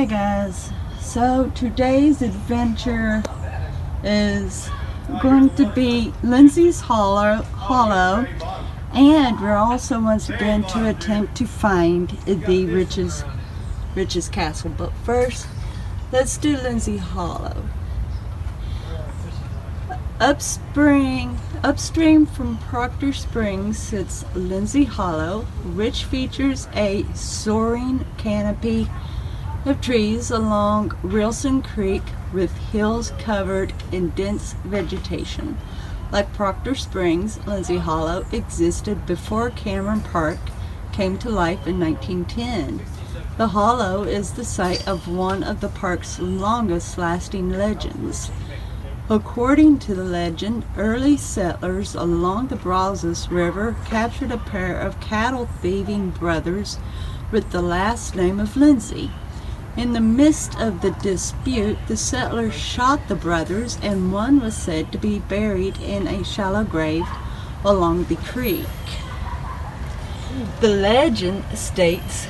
Hey guys, so today's adventure is going to be Lindsey's Hollow, and we're also once again to attempt to find the richest castle. But first, let's do Lindsey Hollow. Upstream from Proctor Springs sits Lindsey Hollow, which features a soaring canopy of trees along Wilson Creek with hills covered in dense vegetation. Like Proctor Springs, Lindsey Hollow existed before Cameron Park came to life in 1910. The hollow is the site of one of the park's longest lasting legends. According to the legend, early settlers along the Brazos River captured a pair of cattle-thieving brothers with the last name of Lindsey. In the midst of the dispute, the settlers shot the brothers, and one was said to be buried in a shallow grave along the creek. The legend states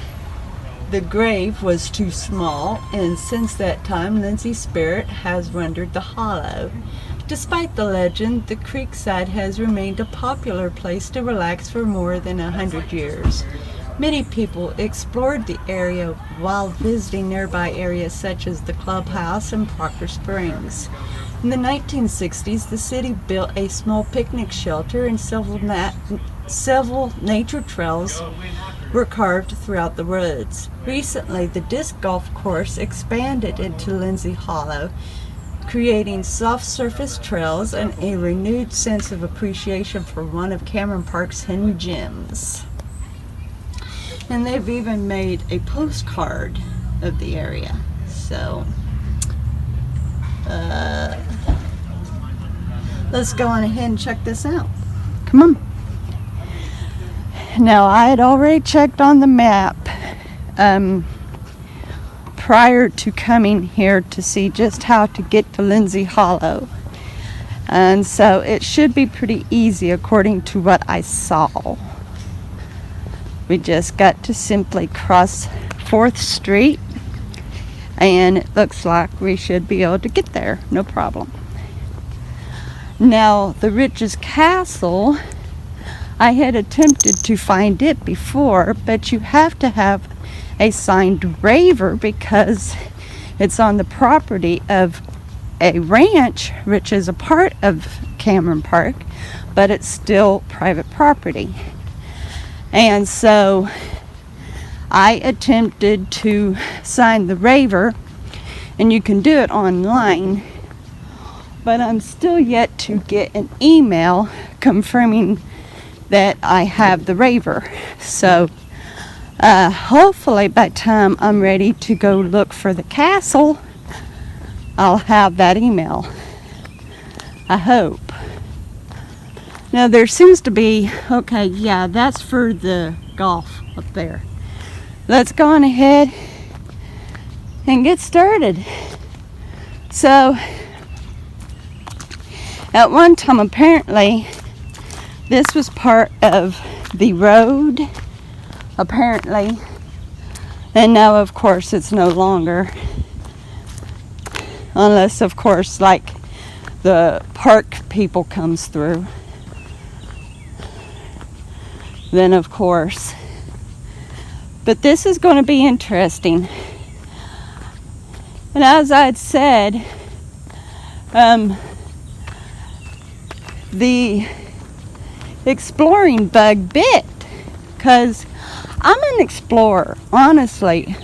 the grave was too small, and since that time Lindsey's spirit has wandered the hollow. Despite the legend, the creekside has remained a popular place to relax for more than 100 years. Many people explored the area while visiting nearby areas such as the clubhouse and Proctor Springs. In the 1960s, the city built a small picnic shelter, and several nature trails were carved throughout the woods. Recently, the disc golf course expanded into Lindsey Hollow, creating soft surface trails and a renewed sense of appreciation for one of Cameron Park's hidden gems. And they've even made a postcard of the area. So, let's go on ahead and check this out. Come on. Now, I had already checked on the map prior to coming here to see just how to get to Lindsey Hollow. And so it should be pretty easy according to what I saw. We just got to simply cross 4th Street, and it looks like we should be able to get there, no problem. Now, the richest castle, I had attempted to find it before, but you have to have a signed waiver because it's on the property of a ranch, which is a part of Cameron Park, but it's still private property. And so I attempted to sign the waiver, and you can do it online, but I'm still yet to get an email confirming that I have the waiver. So hopefully by the time I'm ready to go look for the castle, I'll have that email. I hope. Now there seems to be, okay, yeah, that's for the golf up there. Let's go on ahead and get started. So, at one time apparently this was part of the road, apparently, and now of course it's no longer, unless of course like the park people comes through, then of course. But this is going to be interesting. And as I had said, the exploring bug bit, because I'm an explorer, honestly.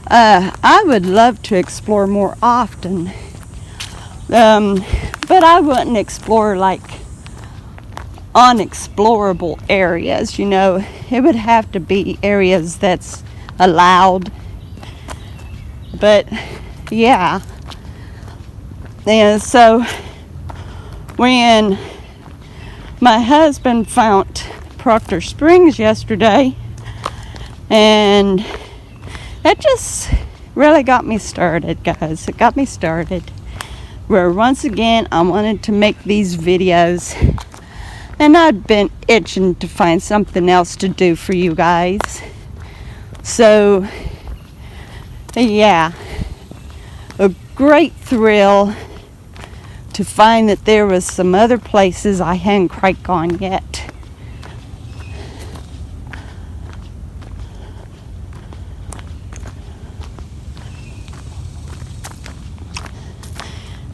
I would love to explore more often, but I wouldn't explore like unexplorable areas, you know. It would have to be areas that's allowed. But yeah, and so when my husband found Proctor Springs yesterday, and that just really got me started, guys. It got me started where once again I wanted to make these videos, and I'd been itching to find something else to do for you guys. So Yeah, a great thrill to find that there was some other places I hadn't quite gone yet.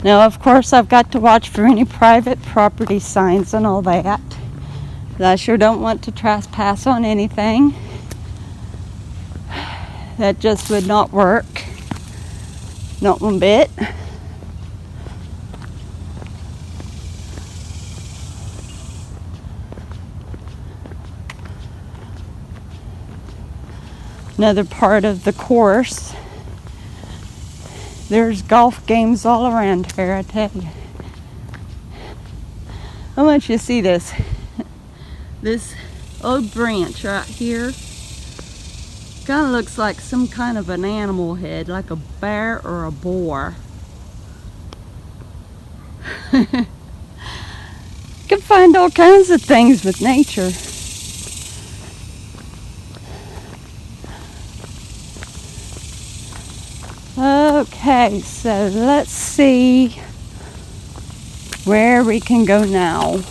Now, of course, I've got to watch for any private property signs and all that. I sure don't want to trespass on anything. That just would not work. Not one bit. Another part of the course. There's golf games all around here, I tell you. I want you to see this. This old branch right here kind of looks like some kind of an animal head, like a bear or a boar. You can find all kinds of things with nature. Okay, so let's see where we can go now.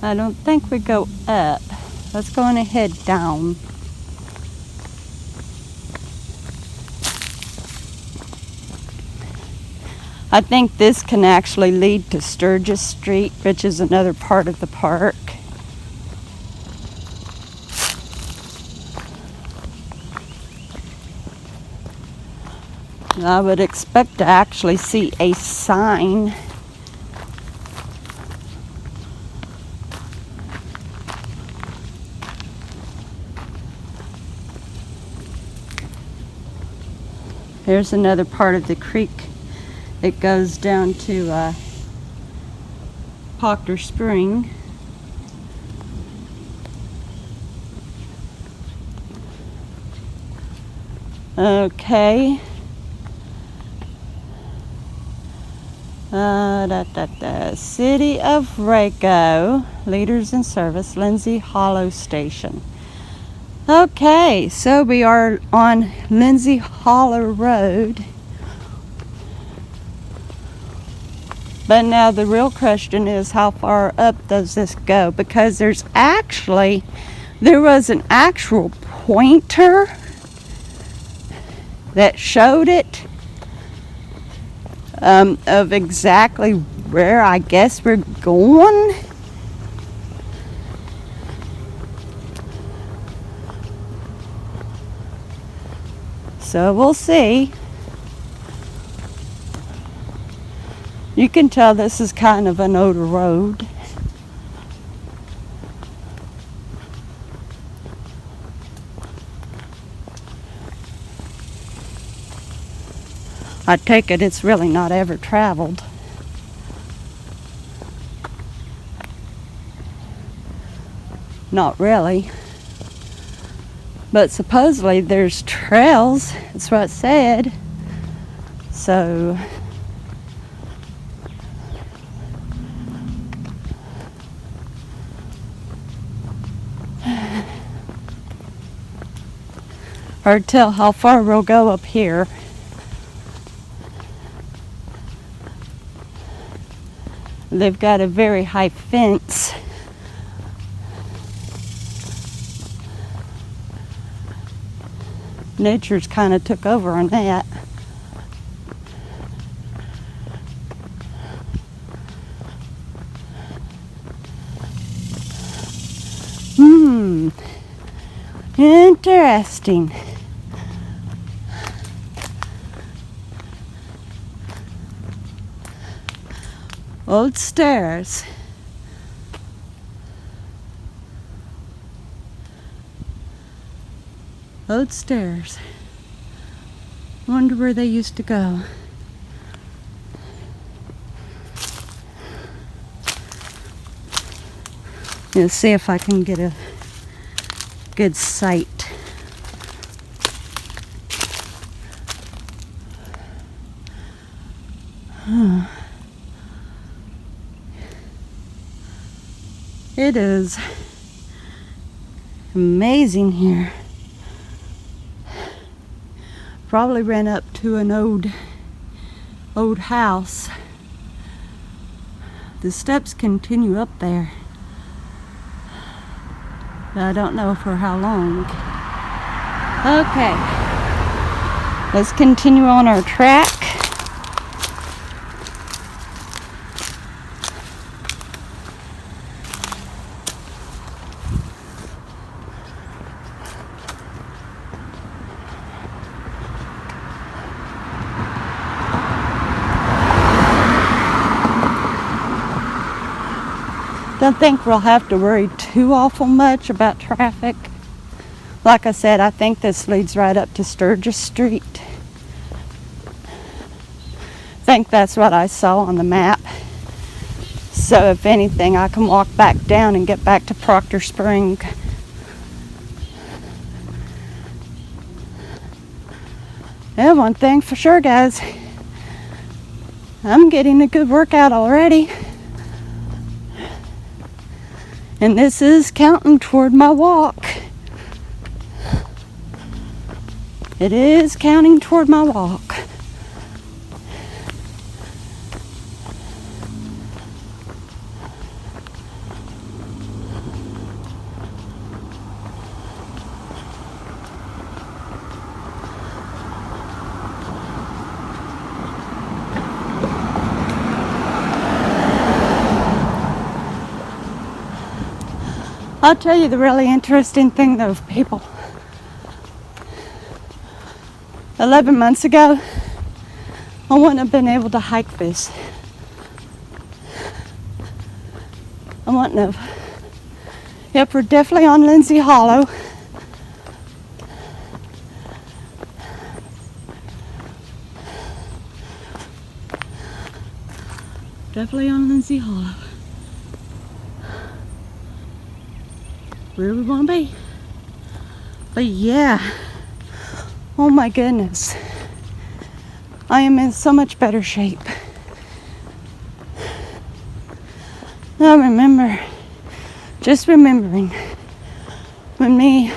I don't think we go up. Let's go on and head down. I think this can actually lead to Sturgis Street, which is another part of the park. I would expect to actually see a sign. Here's another part of the creek. It goes down to Proctor Spring. Okay. City of Waco, leaders in service, Lindsey Hollow Station. Okay, so we are on Lindsey Hollow Road. But now the real question is, how far up does this go? Because there was an actual pointer that showed it of exactly where I guess we're going. So we'll see. You can tell this is kind of an older road. I take it it's really not ever traveled. Not really. But supposedly there's trails. That's what it said. So hard to tell how far we'll go up here. They've got a very high fence. Nature's kind of took over on that. Interesting. Old stairs. Old stairs. Wonder where they used to go. Let's see if I can get a good sight. It is amazing here. Probably ran up to an old house. The steps continue up there, but I don't know for how long. Okay, let's continue on our track. Don't think we'll have to worry too awful much about traffic. Like I said, I think this leads right up to Sturgis Street. I think that's what I saw on the map. So if anything, I can walk back down and get back to Proctor Spring. Yeah, one thing for sure, guys. I'm getting a good workout already. And this is counting toward my walk. It is counting toward my walk. I'll tell you the really interesting thing though, people. 11 months ago, I wouldn't have been able to hike this. I wouldn't have. Yep, we're definitely on Lindsey Hollow. Definitely on Lindsey Hollow. Where we want to be. But yeah, oh my goodness, I am in so much better shape. I remember, just remembering when me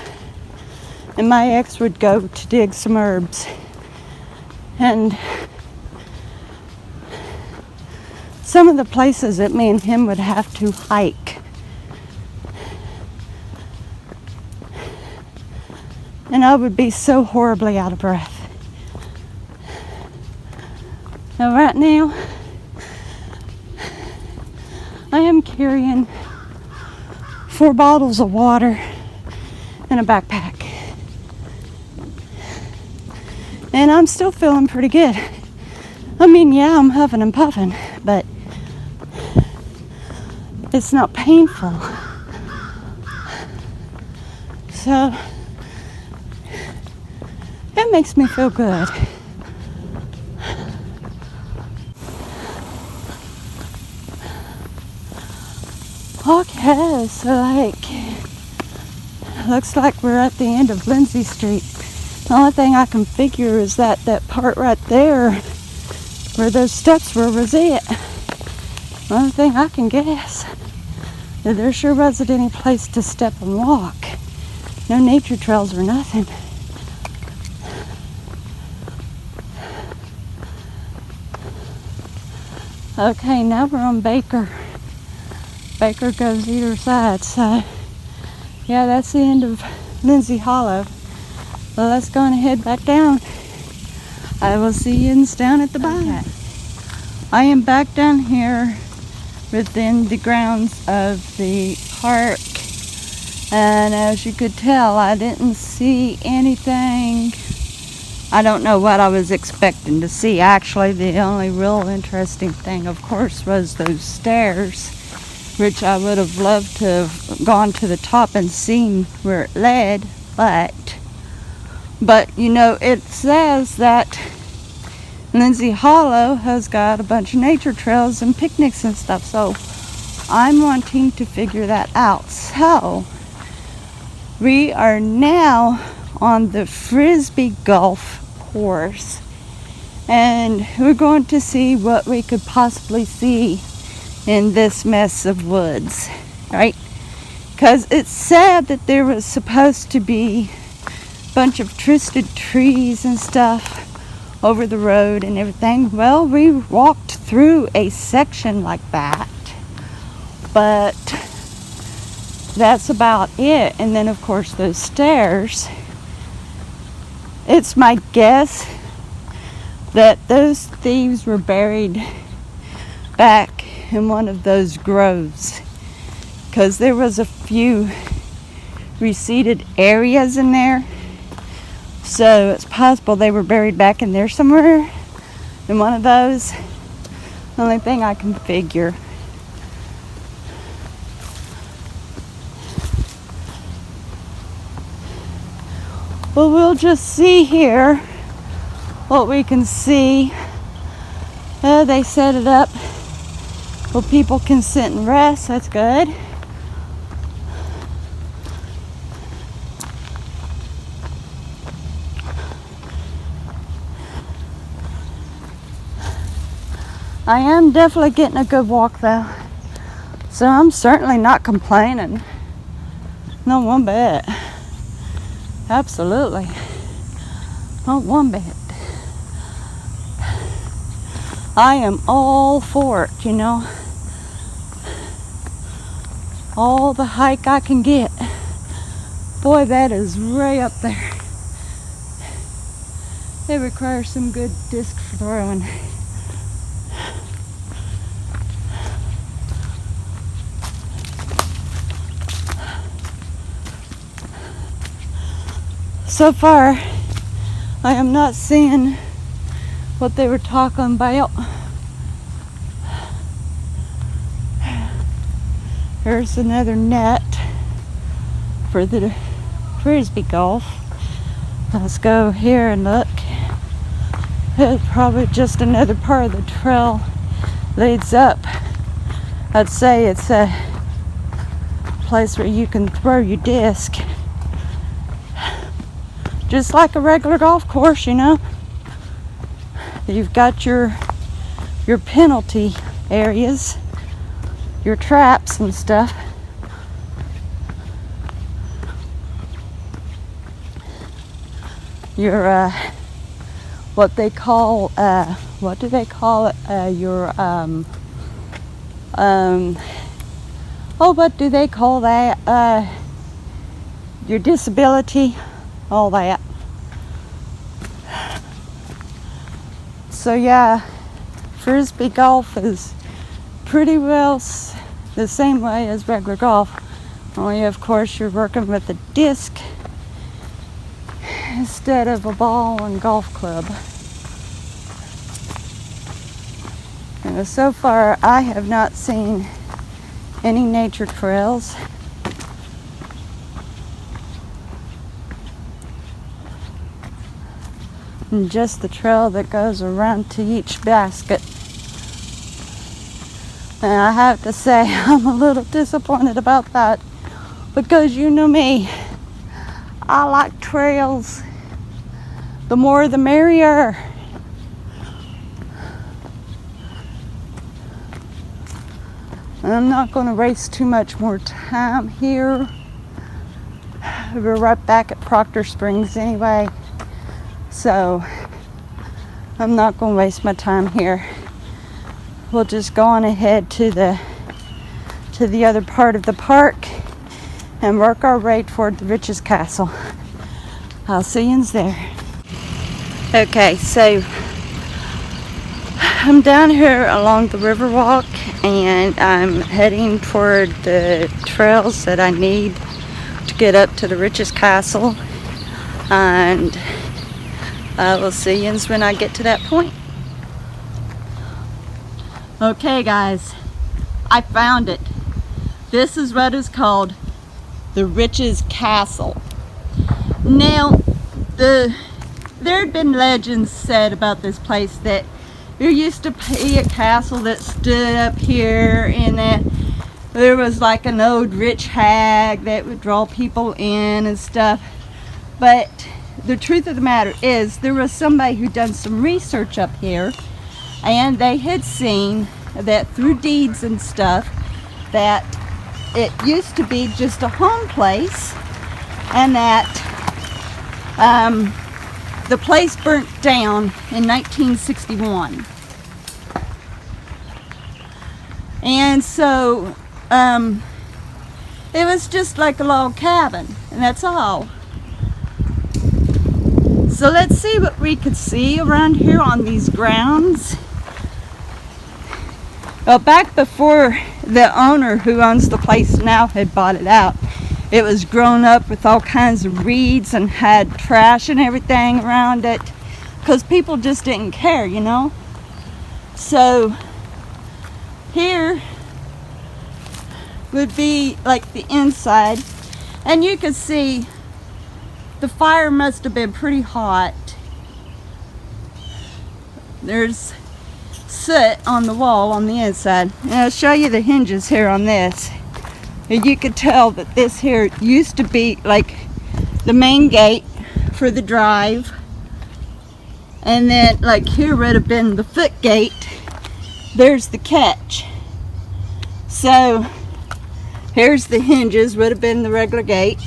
and my ex would go to dig some herbs, and some of the places that me and him would have to hike. And I would be so horribly out of breath. Now right now, I am carrying 4 bottles of water in a backpack. And I'm still feeling pretty good. I mean, yeah, I'm huffing and puffing, but it's not painful. So it makes me feel good. Okay, so looks like we're at the end of Lindsey Street. The only thing I can figure is that part right there where those steps were was it. The only thing I can guess. There sure wasn't any place to step and walk. No nature trails or nothing. Okay, now we're on Baker. Baker goes either side, so yeah, that's the end of Lindsey Hollow. Well, let's go on and head back down. I will see you down at the bottom. Okay. I am back down here within the grounds of the park, and as you could tell, I didn't see anything. I don't know what I was expecting to see. Actually, the only real interesting thing, of course, was those stairs, which I would have loved to have gone to the top and seen where it led, but you know, it says that Lindsey Hollow has got a bunch of nature trails and picnics and stuff, so I'm wanting to figure that out. So we are now on the Frisbee Golf course, and we're going to see what we could possibly see in this mess of woods, right? Because it's said that there was supposed to be a bunch of twisted trees and stuff over the road and everything. Well, we walked through a section like that, but that's about it. And then of course those stairs, it's my guess that those thieves were buried back in one of those groves, because there was a few reseated areas in there, so it's possible they were buried back in there somewhere in one of those. Only thing I can figure. Well, we'll just see here what we can see. They set it up where people can sit and rest. That's good. I am definitely getting a good walk though, so I'm certainly not complaining. No one bit. Absolutely. Not one bit. I am all for it, you know. All the hike I can get. Boy, that is way up there. It requires some good disc throwing. So far, I am not seeing what they were talking about. There's another net for the frisbee golf. Let's go here and look. It's probably just another part of the trail leads up. I'd say it's a place where you can throw your disc. Just like a regular golf course, you know. You've got your penalty areas, your traps and stuff. Your what they call what do they call it? Your what do they call that? Your disability, all that. So yeah, frisbee golf is pretty well the same way as regular golf, only of course you're working with a disc instead of a ball and golf club. And so far I have not seen any nature trails. And just the trail that goes around to each basket. And I have to say, I'm a little disappointed about that, because you know me, I like trails. The more the merrier. I'm not going to waste too much more time here. We're right back at Proctor Springs anyway, so I'm not going to waste my time here. We'll just go on ahead to the other part of the park and work our way toward the Riches Castle. I'll see you there. Okay, so I'm down here along the Riverwalk, and I'm heading toward the trails that I need to get up to the Riches Castle, and I will see you when I get to that point. Okay guys, I found it. This is what is called the Riches Castle. Now, there had been legends said about this place that there used to be a castle that stood up here, and that there was like an old rich hag that would draw people in and stuff. But the truth of the matter is there was somebody who done some research up here, and they had seen that through deeds and stuff that it used to be just a home place, and that the place burnt down in 1961. And so it was just like a log cabin, and that's all. So let's see what we could see around here on these grounds. Well, back before the owner who owns the place now had bought it out, it was grown up with all kinds of reeds and had trash and everything around it, because people just didn't care, you know. So here would be like the inside, and you could see the fire must have been pretty hot. There's soot on the wall on the inside, and I'll show you the hinges here on this. And you could tell that this here used to be like the main gate for the drive, and then like here would have been the foot gate. There's the catch. So here's the hinges, would have been the regular gate,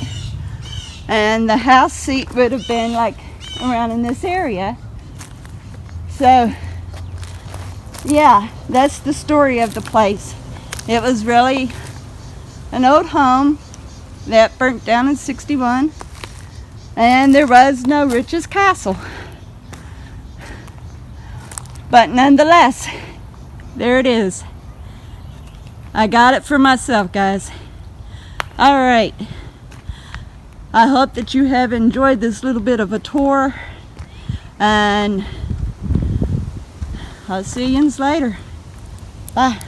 and the house seat would have been like around in this area. So yeah, that's the story of the place. It was really an old home that burnt down in 61, and there was no Rich's Castle. But nonetheless, there it is. I got it for myself, guys. Alright, I hope that you have enjoyed this little bit of a tour, and I'll see you later. Bye.